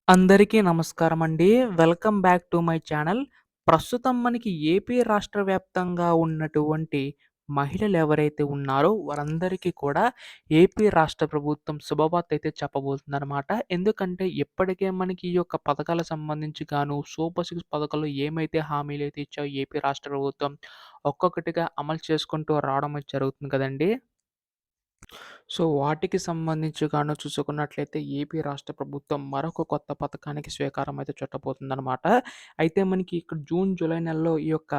అందరికీ నమస్కారమండి. Welcome back to my channel. ప్రస్తుతం మనకి ఏపీ రాష్ట్ర వ్యాప్తంగా ఉన్నటువంటి మహిళలెవరైతే ఉన్నారో వారందరికీ కూడా ఏపీ రాష్ట్ర ప్రభుత్వం శుభవార్తయితే చెప్పబోతుందనమాట. ఎందుకంటే ఇప్పటికే మనకి ఈ యొక్క పథకాలకు సంబంధించి గాను సూపర్ సిక్స్ పథకాల్లో ఏమైతే హామీలైతే ఇచ్చాయో ఏపీ రాష్ట్ర ప్రభుత్వం ఒక్కొక్కటిగా అమలు చేసుకుంటూ రావడం అయితే జరుగుతుంది కదండీ! సో, వాటికి సంబంధించి గాను చూసుకున్నట్లయితే ఏపీ రాష్ట్ర ప్రభుత్వం మరొక కొత్త పథకానికి శ్రీకారం అయితే చుట్టబోతుందనమాట. అయితే మనకి ఇక్కడ జూన్, జూలై నెలలో ఈ యొక్క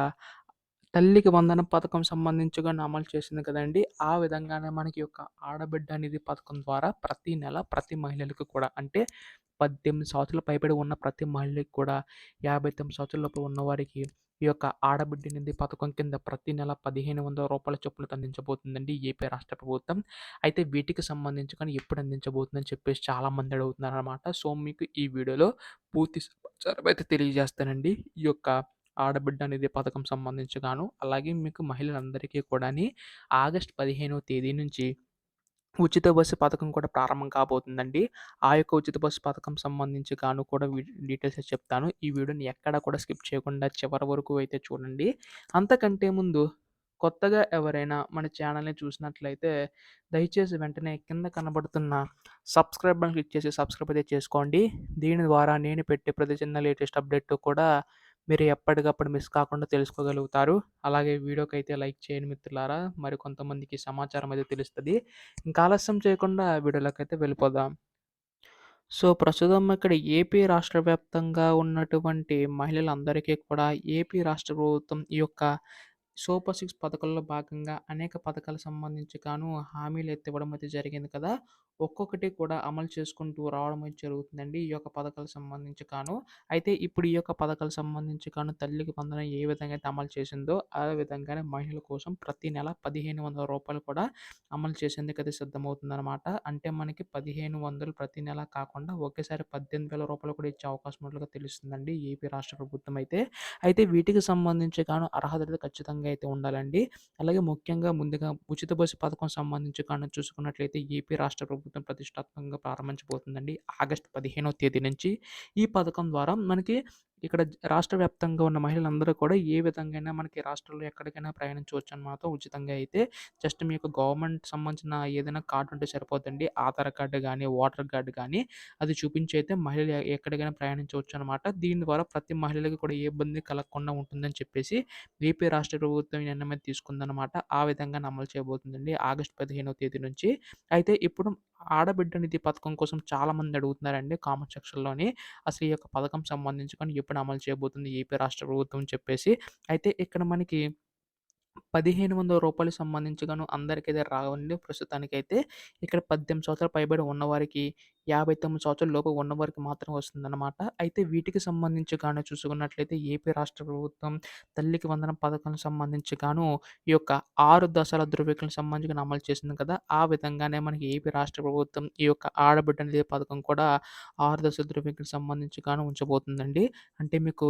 తల్లికి వందనం పథకం సంబంధించి గాను అమలు చేసింది కదండీ! ఆ విధంగానే మనకి యొక్క ఆడబిడ్డ నిధి పథకం ద్వారా ప్రతి నెల ప్రతి మహిళలకు కూడా అంటే 18 సంవత్సరాలు పైబడి ఉన్న ప్రతి మహిళకి కూడా 59 సంవత్సరాల లోపు ఉన్నవారికి ఈ యొక్క ఆడబిడ్డ నిధి పథకం కింద ప్రతి నెల రూ. 1500 చొప్పున అందించబోతుందండి ఏపీ రాష్ట్ర ప్రభుత్వం. అయితే వీటికి సంబంధించి కానీ ఎప్పుడు అందించబోతుందని చెప్పేసి చాలామంది అడుగుతున్నారనమాట. సో, మీకు ఈ వీడియోలో పూర్తి సమాచారం అయితే తెలియజేస్తానండి. ఈ యొక్క ఆడబిడ్డ నిధి పథకం సంబంధించి గాను, అలాగే మీకు మహిళలందరికీ కూడాని ఆగస్ట్ 15వ తేదీ నుంచి ఉచిత బస్సు పథకం కూడా ప్రారంభం కాబోతుందండి. ఆ యొక్క ఉచిత బస్సు పథకం సంబంధించి గాను కూడా డీటెయిల్స్ అయితే చెప్తాను. ఈ వీడియోని ఎక్కడా కూడా స్కిప్ చేయకుండా చివరి వరకు అయితే చూడండి. అంతకంటే ముందు కొత్తగా ఎవరైనా మన ఛానల్‌ని చూసినట్లయితే దయచేసి వెంటనే కింద కనబడుతున్న సబ్స్క్రైబ్ బటన్ క్లిక్ చేసి సబ్స్క్రైబ్ అయితే చేసుకోండి. దీని ద్వారా నేను పెట్టే ప్రతి చిన్న లేటెస్ట్ అప్డేట్ కూడా మీరు ఎప్పటికప్పుడు మిస్ కాకుండా తెలుసుకోగలుగుతారు. అలాగే వీడియోకైతే లైక్ చేయండి మిత్రులారా. మరి కొంతమందికి సమాచారం అయితే తెలుస్తది. ఇంకా ఆలస్యం చేయకుండా వీడియోలోకైతే వెళ్ళిపోదాం. సో, ప్రస్తుతం ఇక్కడ ఏపీ రాష్ట్ర వ్యాప్తంగా ఉన్నటువంటి మహిళలందరికీ కూడా ఏపీ రాష్ట్ర ప్రభుత్వం ఈ యొక్క సూపర్ సిక్స్ పథకాల్లో భాగంగా అనేక పథకాలకు సంబంధించి గాను హామీలైతే ఇవ్వడం అయితే జరిగింది కదా! ఒక్కొక్కటి కూడా అమలు చేసుకుంటూ రావడం అయితే జరుగుతుందండి. ఈ యొక్క పథకాలకు సంబంధించి గాను. అయితే ఇప్పుడు ఈ యొక్క పథకాలకు సంబంధించి గాను తల్లికి వందనం ఏ విధంగా అయితే అమలు చేసిందో, ఆ విధంగానే మహిళల కోసం ప్రతి నెల రూ. 1500 కూడా అమలు చేసేందుకైతే సిద్ధమవుతుందనమాట. అంటే మనకి 1500 ప్రతి నెల కాకుండా ఒకేసారి రూ. 18,000 కూడా ఇచ్చే అవకాశం ఉన్నట్లుగా తెలుస్తుందండి ఏపీ రాష్ట్ర ప్రభుత్వం అయితే. అయితే వీటికి సంబంధించి గాను అర్హతలు ఖచ్చితంగా అయితే ఉండాలండి. అలాగే ముఖ్యంగా ముందుగా ఉచిత బస్సు పథకం సంబంధించి గాను చూసుకున్నట్లయితే ఏపీ రాష్ట్ర ప్రభుత్వం ప్రతిష్టాత్మకంగా ప్రారంభించబోతుందండి. ఆగస్టు 15వ తేదీ నుంచి ఈ పథకం ద్వారా మనకి ఇక్కడ రాష్ట్ర వ్యాప్తంగా ఉన్న మహిళలందరూ కూడా ఏ విధంగాయినా మనకి రాష్ట్రంలో ఎక్కడికైనా ప్రయాణించవచ్చనమాట ఉచితంగా అయితే. జస్ట్ మీకు గవర్నమెంట్ సంబంధించిన ఏదైనా కార్డ్ ఉంటే సరిపోద్దండి. ఆధార్ కార్డ్ గానీ, ఓటర్ కార్డ్ గానీ అది చూపించి అయితే మహిళలు ఎక్కడికైనా ప్రయాణించవచ్చనమాట. దీని ద్వారా ప్రతి మహిళకి కూడా ఏ ఇబ్బంది కలగకుండా ఉంటుందని చెప్పేసి ఏపీ రాష్ట్ర ప్రభుత్వం ఈ నిర్ణయం అయితే తీసుకుందనమాట. ఆ విధంగానే అమలు చేయబోతుందండి ఆగస్టు 15వ తేదీ నుంచి. అయితే ఇప్పుడు ఆడబిడ్డ నిధి పథకం కోసం చాలామంది అడుగుతున్నారండి కామెంట్ సెక్షన్‌లోని. అసలు ఈ యొక్క పథకం సంబంధించుకొని ఎప్పుడు అమలు చేయబోతుంది ఏపీ రాష్ట్ర ప్రభుత్వం అని చెప్పేసి. అయితే ఇక్కడ మనకి రూ. 1500 సంబంధించి గాను అందరికైతే రావండి ప్రస్తుతానికైతే. ఇక్కడ 18 సంవత్సరాలు పైబడి ఉన్నవారికి, 59 సంవత్సరాల లోపు ఉన్నవారికి మాత్రమే వస్తుందన్నమాట. అయితే వీటికి సంబంధించి గాను చూసుకున్నట్లయితే ఏపీ రాష్ట్ర ప్రభుత్వం తల్లికి వందనం పథకానికి సంబంధించి గాను ఈ యొక్క 6 దశల ధృవీకరణకు సంబంధించి గాను అమలు చేసింది కదా! ఆ విధంగానే మనకి ఏపీ రాష్ట్ర ప్రభుత్వం ఈ యొక్క ఆడబిడ్డ నిధి పథకం కూడా 6 దశల ధృవీకరణకు సంబంధించి గాను ఉంచబోతుందండి. అంటే మీకు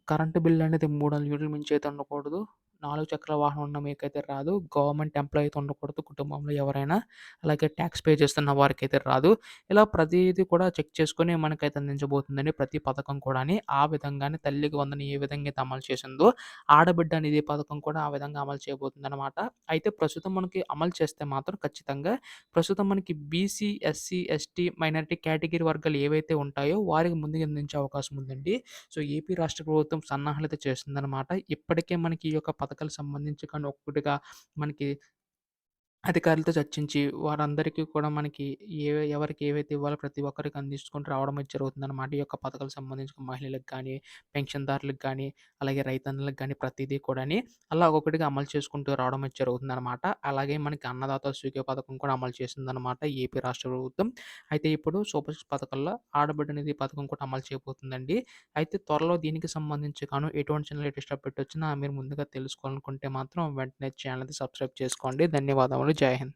కరెంట్ బిల్ అనేది 300 యూనిట్ల మించి అయితే ఉండకూడదు. 4 చక్రాల వాహనం ఉన్న మీకైతే రాదు. గవర్నమెంట్ ఎంప్లాయీ అయితే ఉండకూడదు కుటుంబంలో ఎవరైనా. అలాగే టాక్స్ పే చేస్తున్న వారికైతే రాదు. ఇలా ప్రతీది కూడా చెక్ చేసుకొని మనకైతే అందించబోతుందండి ప్రతి పథకం కూడాని. ఆ విధంగానే తల్లికి వందనం ఏ విధంగా అయితే అమలు చేసిందో, ఆడబిడ్డ నిధి పథకం కూడా ఆ విధంగా అమలు చేయబోతుందనమాట. అయితే ప్రస్తుతం మనకి అమలు చేస్తే మాత్రం ఖచ్చితంగా ప్రస్తుతం మనకి BC, SC, ST, minority category వర్గాలు ఏవైతే ఉంటాయో వారికి ముందుగా అందించే అవకాశం ఉందండి. సో, ఏపీ రాష్ట్ర ప్రభుత్వం సన్నాహాలయితే చేస్తుందనమాట. ఇప్పటికే మనకి ఈ యొక్క పథకాలకు సంబంధించి కానీ ఒక్కొక్కటిగా మనకి అధికారులతో చర్చించి వారందరికీ కూడా మనకి ఎవరికి ఏవైతే ఇవ్వాలో ప్రతి ఒక్కరికి అందించుకుంటూ రావడం అయితే జరుగుతుందనమాట. ఈ యొక్క పథకాలకు సంబంధించిన మహిళలకు గానీ, పెన్షన్‌దారులకు గానీ, అలాగే రైతన్నలకు గానీ ప్రతీదీ కూడాని అలా ఒక్కొక్కటిగా అమలు చేసుకుంటూ రావడం అయితే జరుగుతుందనమాట. అలాగే మనకి అన్నదాత సుఖీయ పథకం కూడా అమలు చేసిందనమాట ఏపీ రాష్ట్ర ప్రభుత్వం. అయితే ఇప్పుడు సూపర్ సిక్స్ పథకాల్లో ఆడబిడ్డ నిధి పథకం కూడా అమలు చేయబోతుందండి. అయితే త్వరలో దీనికి సంబంధించి గాను ఎటువంటి చిన్న లేటెస్ట్ అప్డేట్ వచ్చినా మీరు ముందుగా తెలుసుకోవాలనుకుంటే మాత్రం వెంటనే ఛానెల్‌ని సబ్స్క్రైబ్ చేసుకోండి. ధన్యవాదములు. జై హింద్.